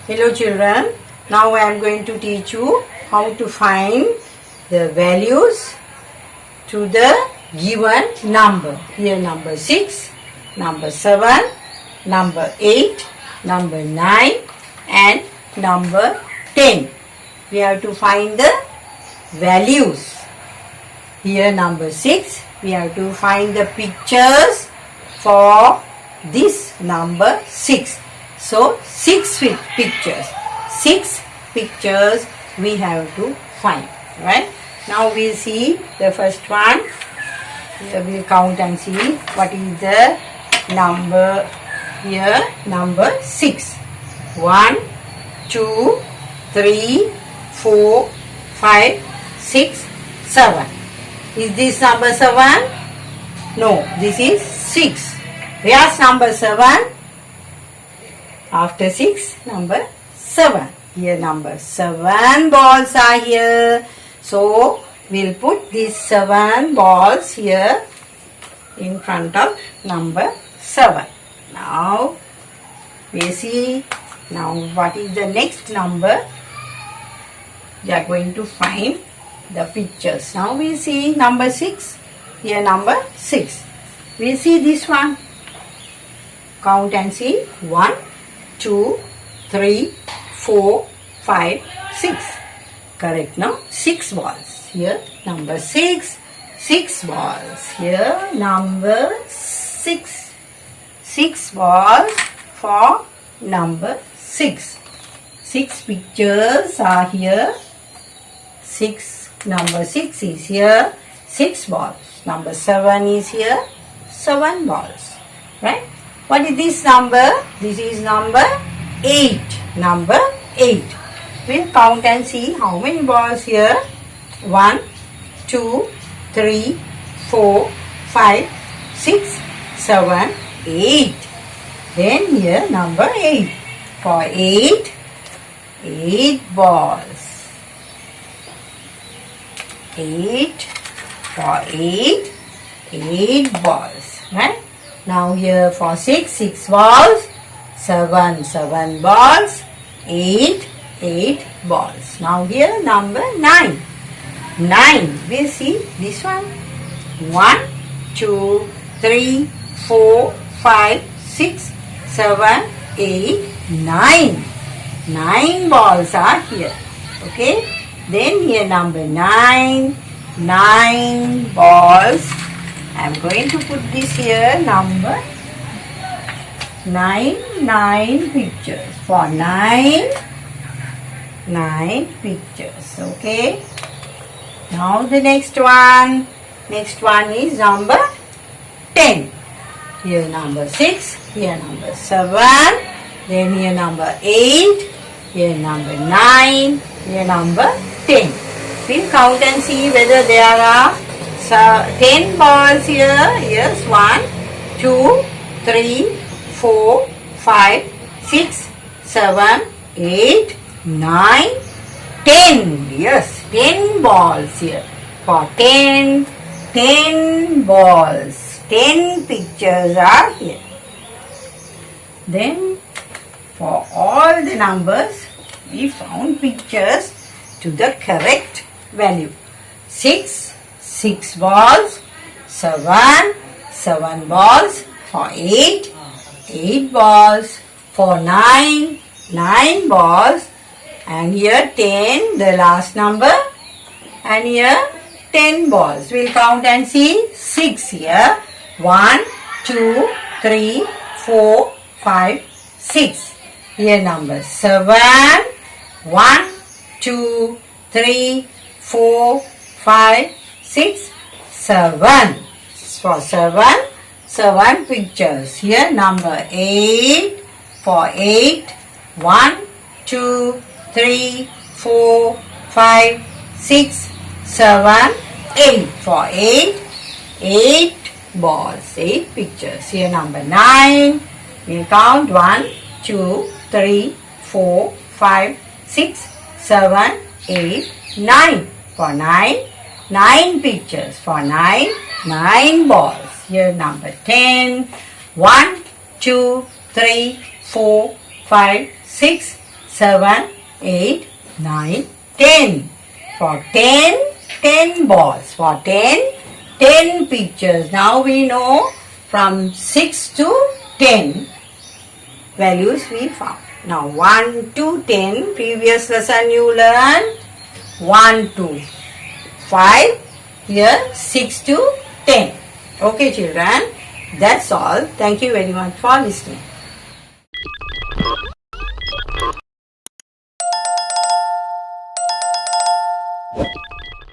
Hello children, now I am going to teach you how to find the values to the given number. Here number 6, number 7, number 8, number 9 and number 10. We have to find the values. Here number 6, we have to find the pictures for this number 6. So 6 pictures. 6 pictures we have to find. Right? Now we'll see the first one. Here we'll count and see what is the number here. Number 6. 1, 2, 3, 4, 5, 6, 7. Is this number 7? No, this is 6. Where's number 7? After 6, number 7. Here number 7 balls are here. So, we'll put these 7 balls here in front of number 7. Now, we see now what is the next number. We are going to find the pictures. Now, we see number 6. Here number 6. We see this one. Count and see. 1, 2, 3, 4, 5, 6. Correct, no? 6 balls. Here, number 6. 6 balls. Here, number 6. 6 balls for number 6. 6 pictures are here. 6. Number 6 is here. 6 balls. Number 7 is here. 7 balls. Right? What is this number? This is number 8. Number 8. We'll count and see how many balls here. 1, 2, 3, 4, 5, 6, 7, 8. Then here number 8. For 8, 8 balls. 8. For 8, 8 balls. Right? Now here for 6, 6 balls, 7, 7 balls, 8, 8 balls. Now here number 9. 9. We'll see this one. 1, 2, 3, 4, 5, 6, 7, 8, 9. 9 balls are here. Okay. Then here number 9. 9 balls. I am going to put this here number 9 pictures. For 9 pictures. Okay. Now the next one. Next one is number 10. Here number 6. Here number 7. Then here number 8. Here number 9. Here number 10. We'll count and see whether there are 10 balls here. Yes, 1, 2, 3, 4, 5, 6, 7, 8, 9, 10. Yes, 10 balls here. For 10 balls. 10 pictures are here. Then, for all the numbers, we found pictures to the correct value. 6 balls, 7 balls, for 8 balls, for 9 balls, and here 10, the last number, and here 10 balls. We'll count and see 6 here. 1, 2, 3, 4, 5, 6. Here number 7. 1, 2, 3, 4, 5, 6, 7. For 7 pictures. Here number 8. For 8. 1, 2, 3, 4, 5, 6, 7, 8. For 8 balls. 8 pictures. Here number 9. We'll count 1, 2, 3, 4, 5, 6, 7, 8, 9. For 9 pictures. For 9 balls. Here number 10. 1, 2, 3, 4, 5, 6, 7, 8, 9, 10. For 10 balls. For 10 pictures. Now we know from 6 to 10 values we found. Now 1 to 10, previous lesson you learned 1 to 5, here 6 to 10. Okay children, that's all. Thank you very much for listening.